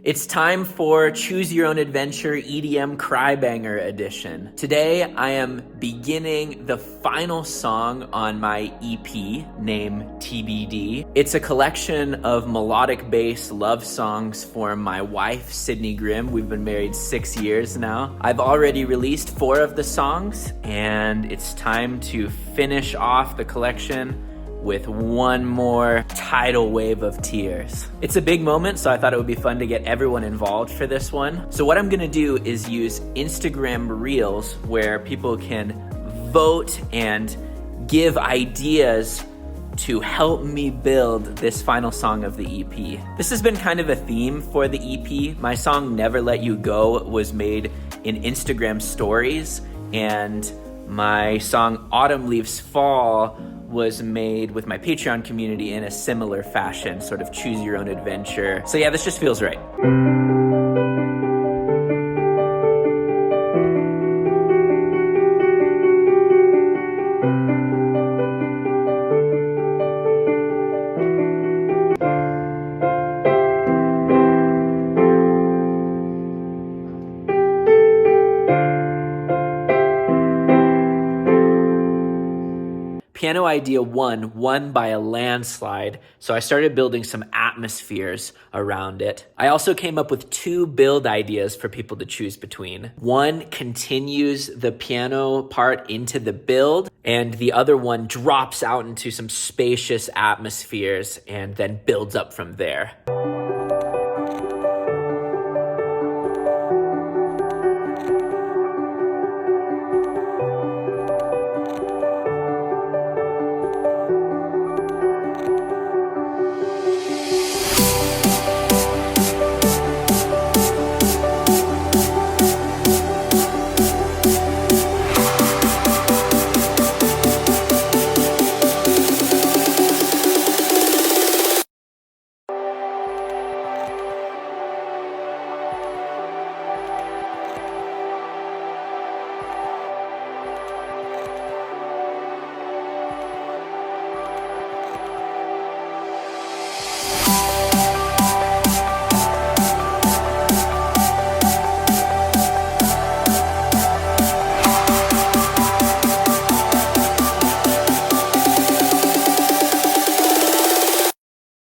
It's time for Choose Your Own Adventure EDM Crybanger Edition. Today, I am beginning the final song on my EP named TBD. It's a collection of melodic bass love songs for my wife, Sydney Grimm. We've been married 6 years now. I've already released 4 of the songs, and it's time to finish off the collection with one more tidal wave of tears. It's a big moment, so I thought it would be fun to get everyone involved for this one. So what I'm gonna do is use Instagram Reels where people can vote and give ideas to help me build this final song of the EP. This has been kind of a theme for the EP. My song Never Let You Go was made in Instagram stories, and my song Autumn Leaves Fall was made with my Patreon community in a similar fashion, sort of choose your own adventure. So yeah, this just feels right. Piano idea 1 won by a landslide, so I started building some atmospheres around it. I also came up with 2 build ideas for people to choose between. One continues the piano part into the build, and the other one drops out into some spacious atmospheres and then builds up from there.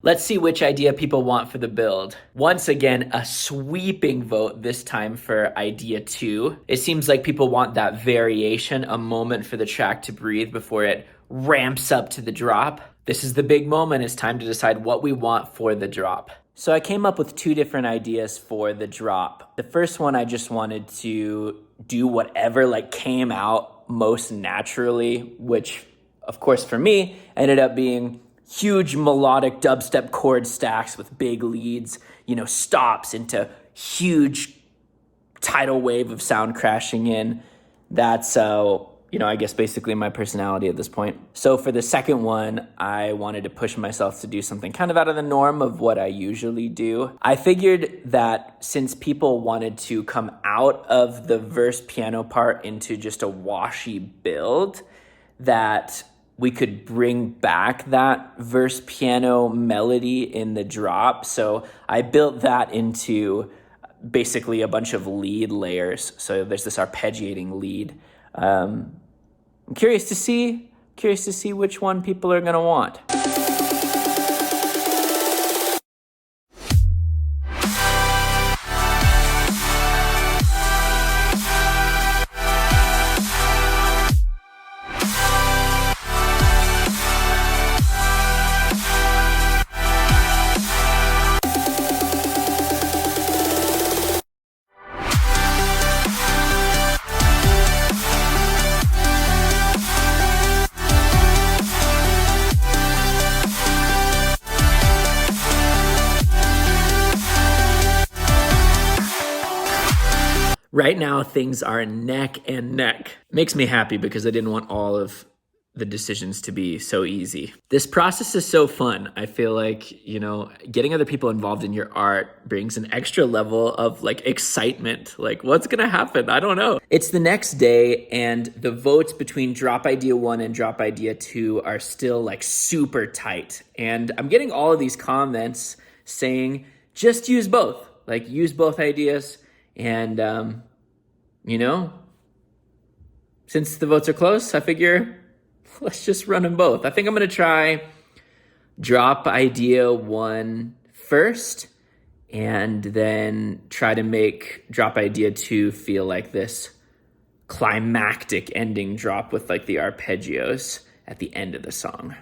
Let's see which idea people want for the build. Once again, a sweeping vote this time for idea 2. It seems like people want that variation, a moment for the track to breathe before it ramps up to the drop. This is the big moment. It's time to decide what we want for the drop. So I came up with 2 different ideas for the drop. The first one, I just wanted to do whatever came out most naturally, which of course for me ended up being huge melodic dubstep chord stacks with big leads, stops into huge tidal wave of sound crashing in. That's, I guess basically my personality at this point. So for the second one, I wanted to push myself to do something kind of out of the norm of what I usually do. I figured that since people wanted to come out of the verse piano part into just a washy build, that we could bring back that verse piano melody in the drop. So I built that into basically a bunch of lead layers. So there's this arpeggiating lead. I'm curious to see which one people are gonna want. Right now, things are neck and neck. Makes me happy because I didn't want all of the decisions to be so easy. This process is so fun. I feel like, getting other people involved in your art brings an extra level of excitement. What's gonna happen? I don't know. It's the next day, and the votes between drop idea 1 and drop idea 2 are still super tight. And I'm getting all of these comments saying, just use both. Like, use both ideas. And, you know, since the votes are close, I figure let's just run them both. I think I'm going to try drop idea 1 first, and then try to make drop idea 2 feel like this climactic ending drop with like the arpeggios at the end of the song.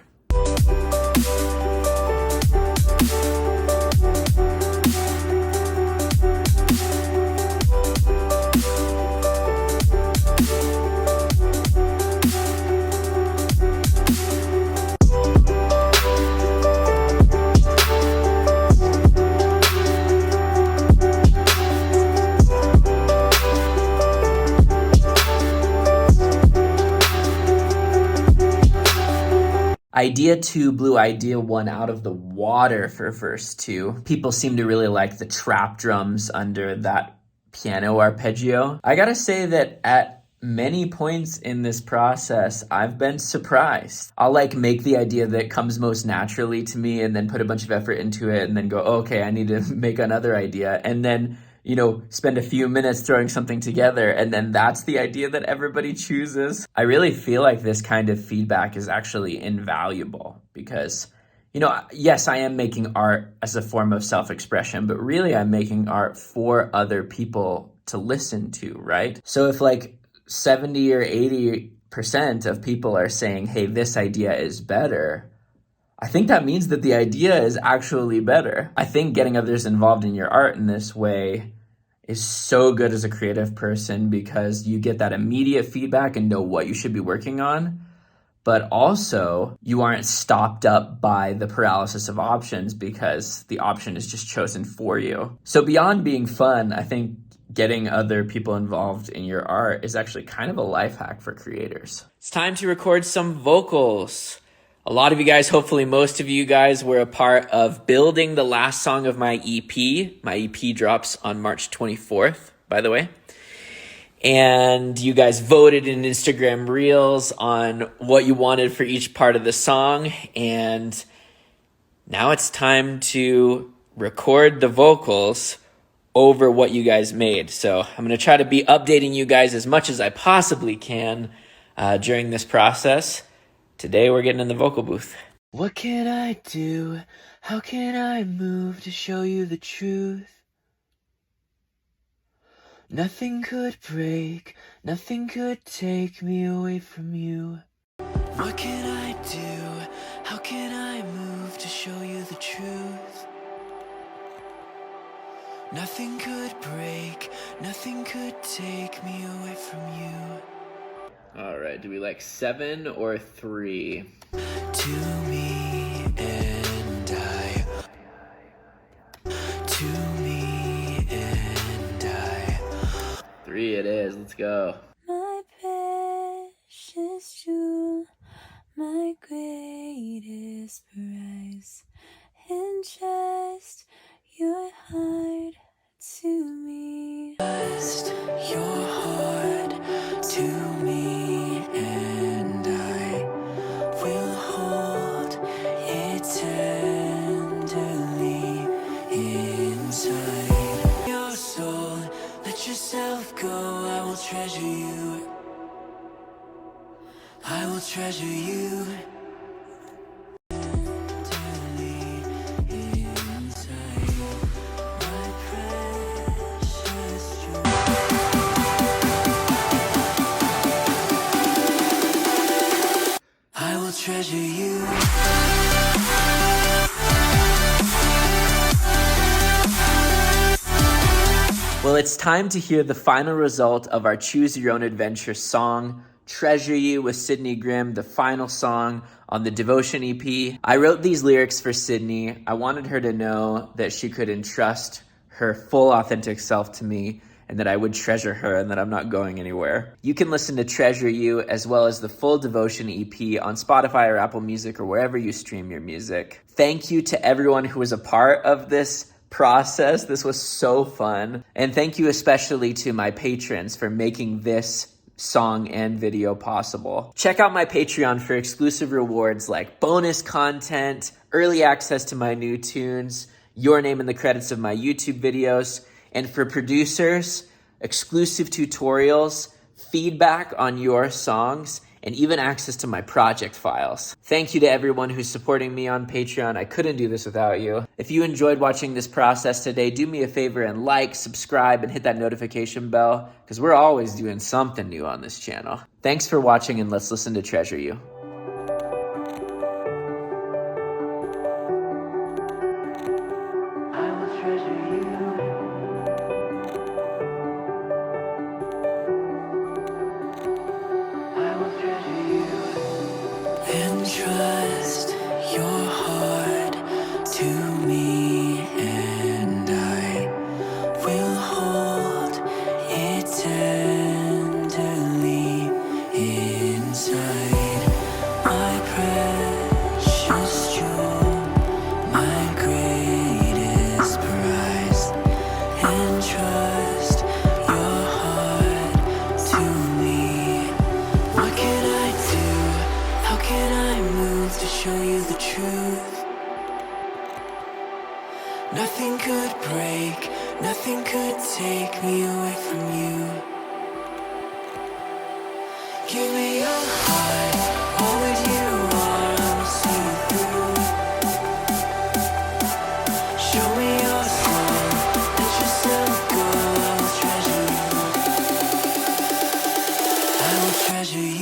Idea 2 blew idea 1 out of the water for verse 2. People seem to really like the trap drums under that piano arpeggio. I gotta say that at many points in this process, I've been surprised. I'll like make the idea that comes most naturally to me and then put a bunch of effort into it and then go, oh, okay, I need to make another idea. And then, you know, spend a few minutes throwing something together, and then that's the idea that everybody chooses. I really feel like this kind of feedback is actually invaluable because, you know, yes, I am making art as a form of self-expression, but really I'm making art for other people to listen to, right? So if like 70 or 80% of people are saying, hey, this idea is better, I think that means that the idea is actually better. I think getting others involved in your art in this way is so good as a creative person because you get that immediate feedback and know what you should be working on. But also, you aren't stopped up by the paralysis of options because the option is just chosen for you. So beyond being fun, I think getting other people involved in your art is actually kind of a life hack for creators. It's time to record some vocals. A lot of you guys, hopefully most of you guys, were a part of building the last song of my EP. My EP drops on March 24th, by the way. And you guys voted in Instagram Reels on what you wanted for each part of the song. And now it's time to record the vocals over what you guys made. So I'm going to try to be updating you guys as much as I possibly can during this process. Today we're getting in the vocal booth. What can I do? How can I move to show you the truth? Nothing could break, nothing could take me away from you. What can I do? How can I move to show you the truth? Nothing could break, nothing could take me away from you. All right, do we like 7 or 3? To me and I. To me and I. 3 it is, let's go. My precious jewel, my greatest prize, entrust your heart to me. Trust your heart to me. Treasure you. I will treasure you. I will treasure you. Well, it's time to hear the final result of our Choose Your Own Adventure song, Treasure You with Sydney Grimm, the final song on the Devotion EP. I wrote these lyrics for Sydney. I wanted her to know that she could entrust her full authentic self to me and that I would treasure her and that I'm not going anywhere. You can listen to Treasure You as well as the full Devotion EP on Spotify or Apple Music or wherever you stream your music. Thank you to everyone who was a part of this process. This was so fun. And thank you especially to my patrons for making this song and video possible. Check out my Patreon for exclusive rewards like bonus content, early access to my new tunes, your name in the credits of my YouTube videos, and for producers, exclusive tutorials, feedback on your songs, and even access to my project files. Thank you to everyone who's supporting me on Patreon. I couldn't do this without you. If you enjoyed watching this process today, do me a favor and like, subscribe, and hit that notification bell, because we're always doing something new on this channel. Thanks for watching, and let's listen to Treasure You. I will treasure you. I will treasure you. Entrust your heart to me, and I will hold it tenderly inside. My precious jewel, my greatest prize. Entrust your heart to me. What can I do? How can I move to show you the truth? Nothing could break, nothing could take me away from you. Give me your heart, all that you are, I will see you through. Show me your soul, let yourself go, I will treasure you.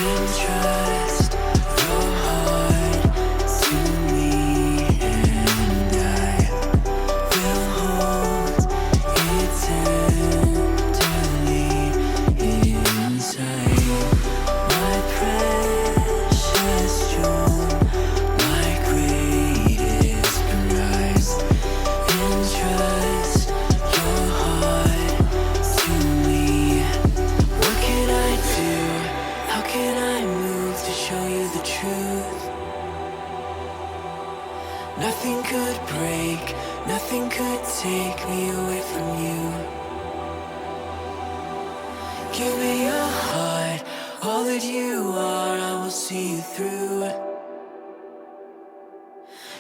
Entrust your heart to me, and I will hold it tenderly inside. My precious jewel, my greatest prize. Entrust your heart to me. What can I do? How can I move to show you the truth? Nothing could break, nothing could take me away from you. Give me your heart, all that you are, I will see you through.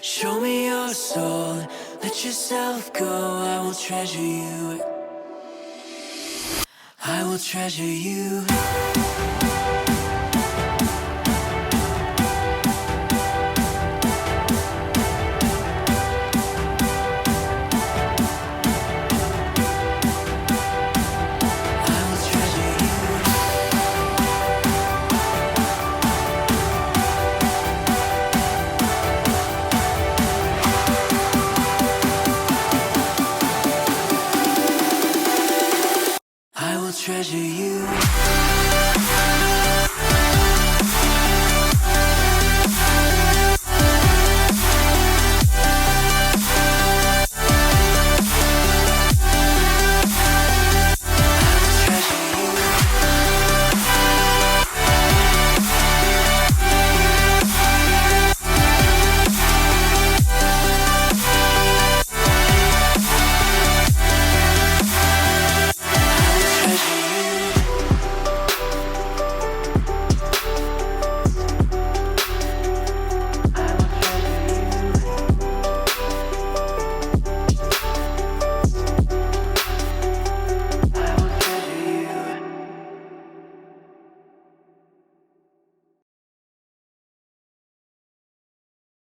Show me your soul, let yourself go, I will treasure you. I will treasure you.